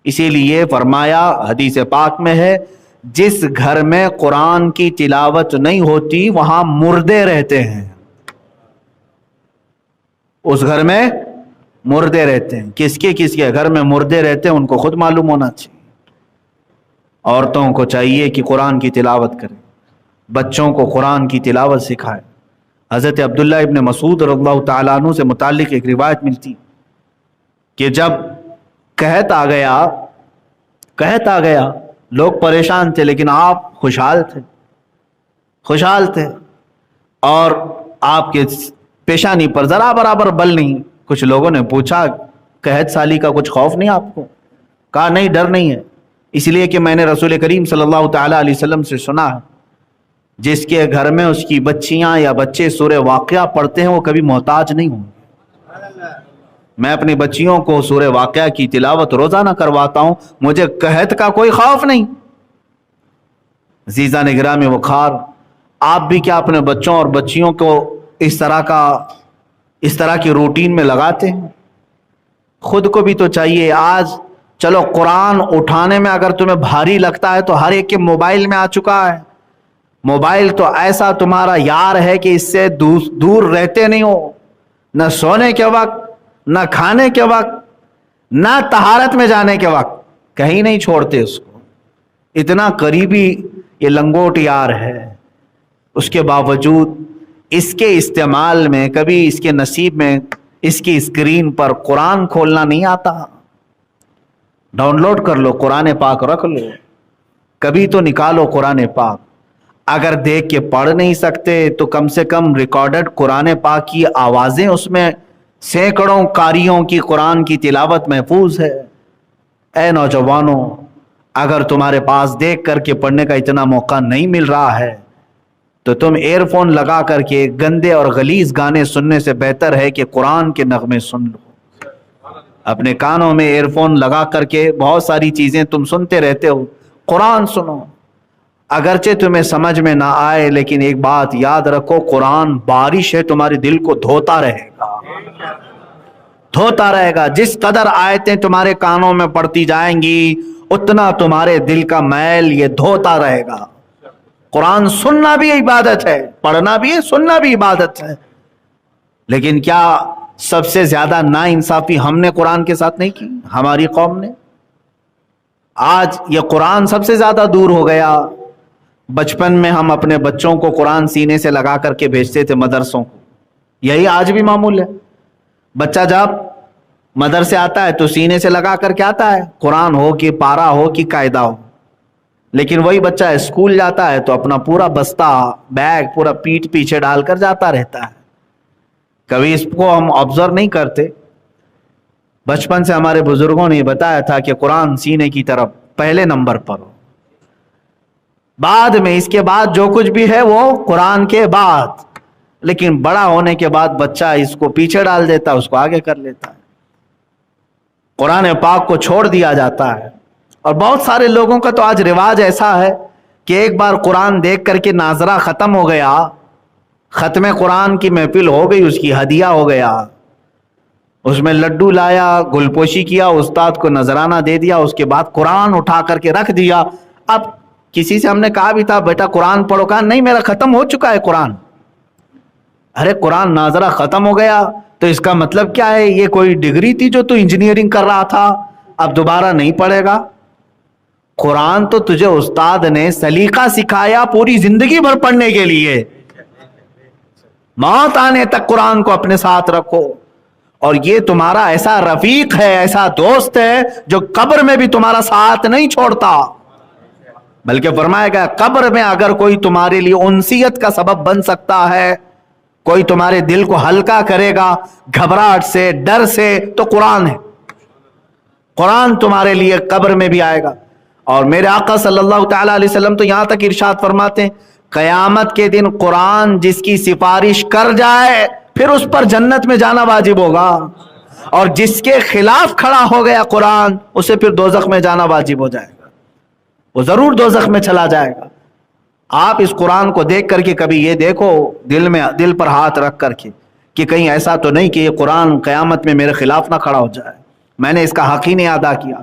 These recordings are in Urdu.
اسی لیے فرمایا حدیث پاک میں ہے جس گھر میں قرآن کی تلاوت نہیں ہوتی وہاں مردے رہتے ہیں. اس گھر میں مردے رہتے ہیں. کس کے گھر میں مردے رہتے ہیں ان کو خود معلوم ہونا چاہیے. عورتوں کو چاہیے کہ قرآن کی تلاوت کریں, بچوں کو قرآن کی تلاوت سکھائے. حضرت عبداللہ ابن مسعود رضی اللہ تعالیٰ عنہ سے متعلق ایک روایت ملتی کہ جب قحط آ گیا لوگ پریشان تھے لیکن آپ خوشحال تھے اور آپ کے پیشانی پر ذرا برابر بل نہیں. کچھ لوگوں نے پوچھا قحط سالی کا کچھ خوف نہیں آپ کو؟ کہا نہیں, ڈر نہیں ہے, اس لیے کہ میں نے رسول کریم صلی اللہ تعالیٰ علیہ وسلم سے سنا ہے جس کے گھر میں اس کی بچیاں یا بچے سورہ واقعہ پڑھتے ہیں وہ کبھی محتاج نہیں ہوں. میں اپنی بچیوں کو سورہ واقعہ کی تلاوت روزانہ کرواتا ہوں, مجھے قحط کا کوئی خوف نہیں. عزیزان گرامی وقار, آپ بھی کیا اپنے بچوں اور بچیوں کو اس طرح کی روٹین میں لگاتے ہیں؟ خود کو بھی تو چاہیے. آج چلو قرآن اٹھانے میں اگر تمہیں بھاری لگتا ہے تو ہر ایک کے موبائل میں آ چکا ہے. موبائل تو ایسا تمہارا یار ہے کہ اس سے دور رہتے نہیں ہو. نہ سونے کے وقت, نہ کھانے کے وقت, نہ طہارت میں جانے کے وقت کہیں نہیں چھوڑتے اس کو. اتنا قریبی یہ لنگوٹ یار ہے. اس کے باوجود اس کے استعمال میں کبھی اس کے نصیب میں اس کی اسکرین پر قرآن کھولنا نہیں آتا. ڈاؤن لوڈ کر لو, قرآن پاک رکھ لو, کبھی تو نکالو قرآن پاک. اگر دیکھ کے پڑھ نہیں سکتے تو کم سے کم ریکارڈڈ قرآن پاک کی آوازیں, اس میں سینکڑوں قاریوں کی قرآن کی تلاوت محفوظ ہے. اے نوجوانوں, اگر تمہارے پاس دیکھ کر کے پڑھنے کا اتنا موقع نہیں مل رہا ہے تو تم ایئر فون لگا کر کے گندے اور غلیظ گانے سننے سے بہتر ہے کہ قرآن کے نغمے سن لو. اپنے کانوں میں ایئر فون لگا کر کے بہت ساری چیزیں تم سنتے رہتے ہو, قرآن سنو. اگرچہ تمہیں سمجھ میں نہ آئے لیکن ایک بات یاد رکھو, قرآن بارش ہے, تمہارے دل کو دھوتا رہے گا. جس قدر آیتیں تمہارے کانوں میں پڑتی جائیں گی اتنا تمہارے دل کا میل یہ دھوتا رہے گا. قرآن سننا بھی عبادت ہے, پڑھنا بھی ہے, سننا بھی عبادت ہے. لیکن کیا سب سے زیادہ ناانصافی ہم نے قرآن کے ساتھ نہیں کی؟ ہماری قوم نے. آج یہ قرآن سب سے زیادہ دور ہو گیا. بچپن میں ہم اپنے بچوں کو قرآن سینے سے لگا کر کے بھیجتے تھے مدرسوں کو. یہی آج بھی معمول ہے. بچہ جب مدرسے آتا ہے تو سینے سے لگا کر کے آتا ہے, قرآن ہو کہ پارا ہو کہ قاعدہ ہو. لیکن وہی بچہ اسکول جاتا ہے تو اپنا پورا بستہ بیگ پورا پیٹھ پیچھے ڈال کر جاتا رہتا ہے. کبھی اس کو ہم آبزرو نہیں کرتے. بچپن سے ہمارے بزرگوں نے بتایا تھا کہ قرآن سینے کی طرف پہلے نمبر پر ہو, بعد میں اس کے بعد جو کچھ بھی ہے وہ قرآن کے بعد. لیکن بڑا ہونے کے بعد بچہ اس کو پیچھے ڈال دیتا ہے, اس کو آگے کر لیتا ہے. قرآن پاک کو چھوڑ دیا جاتا ہے. اور بہت سارے لوگوں کا تو آج رواج ایسا ہے کہ ایک بار قرآن دیکھ کر کے ناظرہ ختم ہو گیا, ختم قرآن کی محفل ہو گئی, اس کی ہدیہ ہو گیا, اس میں لڈو لایا, گل پوشی کیا, استاد کو نذرانہ دے دیا, اس کے بعد قرآن اٹھا کر کے رکھ دیا. اب کسی سے ہم نے کہا بھی تھا بیٹا قرآن پڑھو, کہا نہیں میرا ختم ہو چکا ہے قرآن. ارے قرآن ناظرہ ختم ہو گیا تو اس کا مطلب کیا ہے؟ یہ کوئی ڈگری تھی جو تو انجینئرنگ کر رہا تھا, اب دوبارہ نہیں پڑھے گا؟ قرآن تو تجھے استاد نے سلیقہ سکھایا پوری زندگی بھر پڑھنے کے لیے. موت آنے تک قرآن کو اپنے ساتھ رکھو. اور یہ تمہارا ایسا رفیق ہے, ایسا دوست ہے جو قبر میں بھی تمہارا ساتھ نہیں چھوڑتا. بلکہ فرمایا گیا قبر میں اگر کوئی تمہارے لیے انسیت کا سبب بن سکتا ہے, کوئی تمہارے دل کو ہلکا کرے گا گھبراہٹ سے, ڈر سے, تو قرآن ہے. قرآن تمہارے لیے قبر میں بھی آئے گا. اور میرے آقا صلی اللہ تعالیٰ علیہ وسلم تو یہاں تک ارشاد فرماتے ہیں قیامت کے دن قرآن جس کی سفارش کر جائے پھر اس پر جنت میں جانا واجب ہوگا, اور جس کے خلاف کھڑا ہو گیا قرآن اسے پھر دوزخ میں جانا واجب ہو جائے گا, وہ ضرور دوزخ میں چلا جائے گا. آپ اس قرآن کو دیکھ کر کے کبھی یہ دیکھو دل پر ہاتھ رکھ کر کے کہ کہیں ایسا تو نہیں کہ یہ قرآن قیامت میں میرے خلاف نہ کھڑا ہو جائے, میں نے اس کا حق ہی نہیں ادا کیا.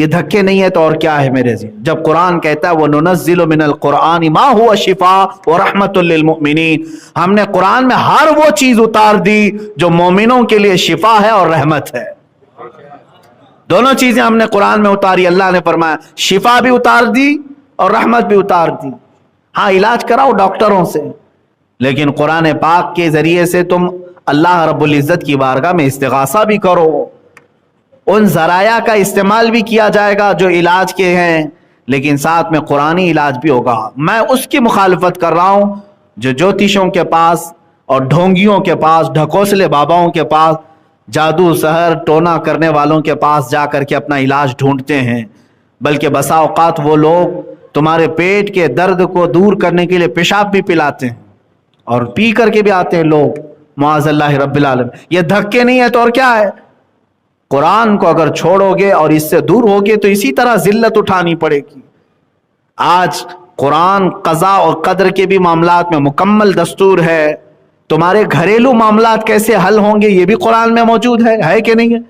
یہ دھکے نہیں ہے تو اور کیا ہے میرے عزیز؟ جب قرآن کہتا ہے وَنُنَزِّلُ مِنَ الْقُرْآنِ مَا هُوَ شِفَاءٌ وَرَحْمَةٌ لِّلْمُؤْمِنِينَ، ہم نے قرآن میں ہر وہ چیز اتار دی جو مومنوں کے لیے شفا ہے اور رحمت ہے۔ دونوں چیزیں ہم نے قرآن میں اتاری۔ اللہ نے فرمایا شفا بھی اتار دی اور رحمت بھی اتار دی۔ ہاں علاج کراؤ ڈاکٹروں سے، لیکن قرآن پاک کے ذریعے سے تم اللہ رب العزت کی بارگاہ میں استغاثہ بھی کرو۔ ان ذرائع کا استعمال بھی کیا جائے گا جو علاج کے ہیں، لیکن ساتھ میں قرآنی علاج بھی ہوگا۔ میں اس کی مخالفت کر رہا ہوں جو جوتشوں کے پاس اور ڈھونگیوں کے پاس، ڈھکوسلے باباؤں کے پاس، جادو سحر ٹونا کرنے والوں کے پاس جا کر کے اپنا علاج ڈھونڈتے ہیں، بلکہ بسا اوقات وہ لوگ تمہارے پیٹ کے درد کو دور کرنے کے لیے پیشاب بھی پلاتے ہیں اور پی کر کے بھی آتے ہیں لوگ، معاذ اللہ رب العالمین۔ یہ دھکے نہیں ہے تو اور کیا ہے؟ قرآن کو اگر چھوڑو گے اور اس سے دور ہوگے تو اسی طرح ذلت اٹھانی پڑے گی۔ آج قرآن قضاء اور قدر کے بھی معاملات میں مکمل دستور ہے۔ تمہارے گھریلو معاملات کیسے حل ہوں گے یہ بھی قرآن میں موجود ہے کہ نہیں ہے؟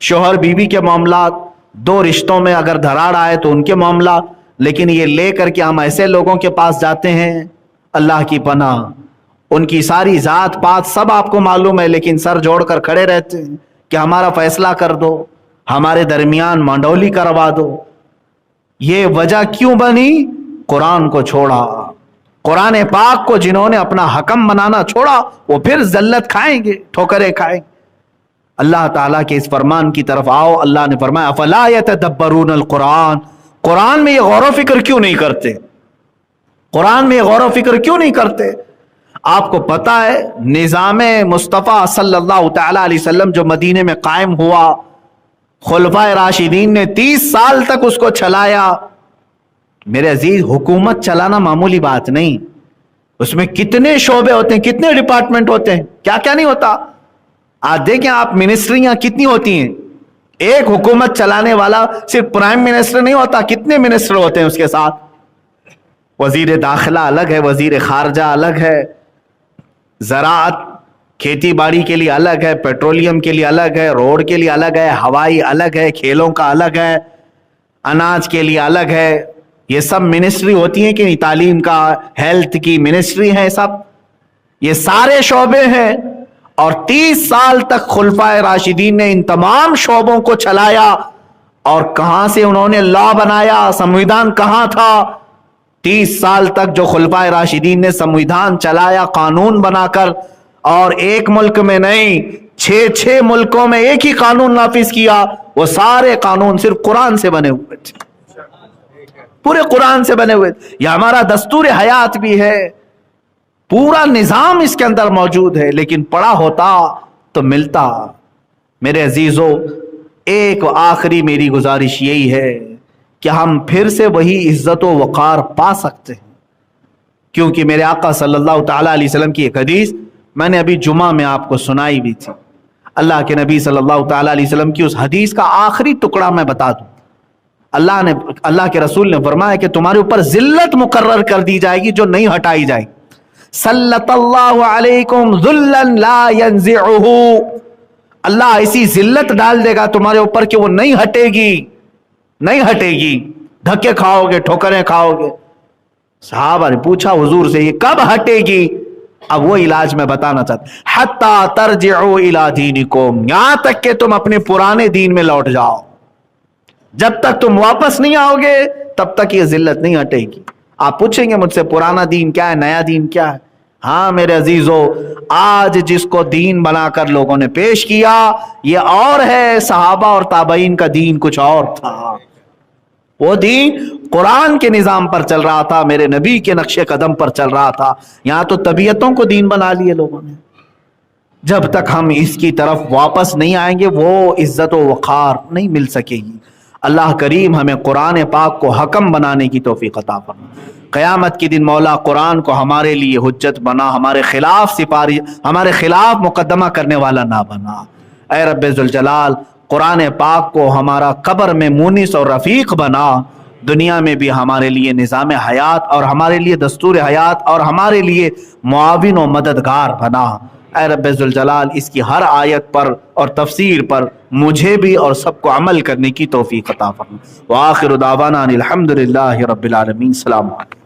شوہر بیوی کے معاملات، دو رشتوں میں اگر دراڑ آئے تو ان کے معاملات، لیکن یہ لے کر کے ہم ایسے لوگوں کے پاس جاتے ہیں، اللہ کی پناہ، ان کی ساری ذات پات سب آپ کو معلوم ہے، لیکن سر جوڑ کر کھڑے رہتے ہیں کہ ہمارا فیصلہ کر دو، ہمارے درمیان منڈولی کروا دو۔ یہ وجہ کیوں بنی؟ قرآن کو چھوڑا۔ قرآن پاک کو جنہوں نے اپنا حکم بنانا چھوڑا وہ پھر ذلت کھائیں گے، ٹھوکریں کھائیں گے۔ اللہ تعالیٰ کے اس فرمان کی طرف آؤ۔ اللہ نے فرمایا افلا یتدبرون القرآن، قرآن میں یہ غور و فکر کیوں نہیں کرتے؟ قرآن میں یہ غور و فکر کیوں نہیں کرتے؟ آپ کو پتا ہے نظام مصطفیٰ صلی اللہ تعالیٰ علیہ وسلم جو مدینے میں قائم ہوا، خلفائے راشدین نے 30 سال تک اس کو چلایا۔ میرے عزیز، حکومت چلانا معمولی بات نہیں، اس میں کتنے شعبے ہوتے ہیں، کتنے ڈپارٹمنٹ ہوتے ہیں، کیا کیا نہیں ہوتا۔ آج دیکھیں آپ منسٹریاں کتنی ہوتی ہیں، ایک حکومت چلانے والا صرف پرائم منسٹر نہیں ہوتا، کتنے منسٹر ہوتے ہیں اس کے ساتھ۔ وزیر داخلہ الگ ہے، وزیر خارجہ الگ ہے، زراعت کھیتی باڑی کے لیے الگ ہے، پیٹرولیم کے لیے الگ ہے، روڈ کے لیے الگ ہے، ہوائی الگ ہے، کھیلوں کا الگ ہے، اناج کے لیے الگ ہے۔ یہ سب منسٹری ہوتی ہیں کہ نہیں؟ تعلیم کا، ہیلتھ کی منسٹری ہے، سب یہ سارے شعبے ہیں۔ اور 30 سال تک خلفائے راشدین نے ان تمام شعبوں کو چلایا، اور کہاں سے انہوں نے لا بنایا؟ سمویدھان کہاں تھا؟ 30 سال تک جو خلفائے راشدین نے سمویدھان چلایا قانون بنا کر، اور ایک ملک میں نہیں 6 ملکوں میں ایک ہی قانون نافذ کیا، وہ سارے قانون صرف قرآن سے بنے ہوئے تھے، پورے قرآن سے بنے ہوئے تھے۔ یہ ہمارا دستور حیات بھی ہے، پورا نظام اس کے اندر موجود ہے، لیکن پڑھا ہوتا تو ملتا۔ میرے عزیزو، ایک آخری میری گزارش یہی ہے کہ ہم پھر سے وہی عزت و وقار پا سکتے ہیں، کیونکہ میرے آقا صلی اللہ تعالیٰ علیہ وسلم کی ایک حدیث میں نے ابھی جمعہ میں آپ کو سنائی بھی تھی۔ اللہ کے نبی صلی اللہ تعالیٰ علیہ وسلم کی اس حدیث کا آخری ٹکڑا میں بتا دوں۔ اللہ کے رسول نے فرمایا کہ تمہارے اوپر ذلت مقرر کر دی جائے گی جو نہیں ہٹائی جائے گی۔ سلط اللہ علیکم ذلا لا ینزعہ، اللہ ایسی ذلت ڈال دے گا تمہارے اوپر کہ وہ نہیں ہٹے گی، نہیں ہٹے گی، دھکے کھاؤ گے، ٹھوکریں کھاؤ گے۔ صحابہ نے پوچھا حضور سے یہ کب ہٹے گی؟ اب وہ علاج میں بتانا چاہتا ہوں، حتی ترجعوا الی دینکم، یہاں تک کہ تم اپنے پرانے دین میں لوٹ جاؤ۔ جب تک تم واپس نہیں آؤ گے تب تک یہ ذلت نہیں ہٹے گی۔ آپ پوچھیں گے مجھ سے پرانا دین کیا ہے، نیا دین کیا ہے؟ ہاں میرے عزیزو، آج جس کو دین بنا کر لوگوں نے پیش کیا یہ اور ہے، صحابہ اور تابعین کا دین کچھ اور تھا۔ وہ دین قرآن کے نظام پر چل رہا تھا، میرے نبی کے نقش قدم پر چل رہا تھا۔ یہاں تو طبیعتوں کو دین بنا لیے لوگوں نے۔ جب تک ہم اس کی طرف واپس نہیں آئیں گے وہ عزت و وقار نہیں مل سکے گی۔ اللہ کریم ہمیں قرآن پاک کو حکم بنانے کی توفیق عطا فرمائے۔ قیامت کے دن مولا قرآن کو ہمارے لیے حجت بنا، ہمارے خلاف مقدمہ کرنے والا نہ بنا۔ اے رب ذوالجلال، قرآن پاک کو ہمارا قبر میں مونس اور رفیق بنا، دنیا میں بھی ہمارے لیے نظام حیات اور ہمارے لیے دستور حیات اور ہمارے لیے معاون و مددگار بنا۔ اے رب ذوالجلال اس کی ہر آیت پر اور تفسیر پر مجھے بھی اور سب کو عمل کرنے کی توفیق عطا فرما۔ وآخر دعوانا الحمدللہ رب العالمین۔ السلام علیکم۔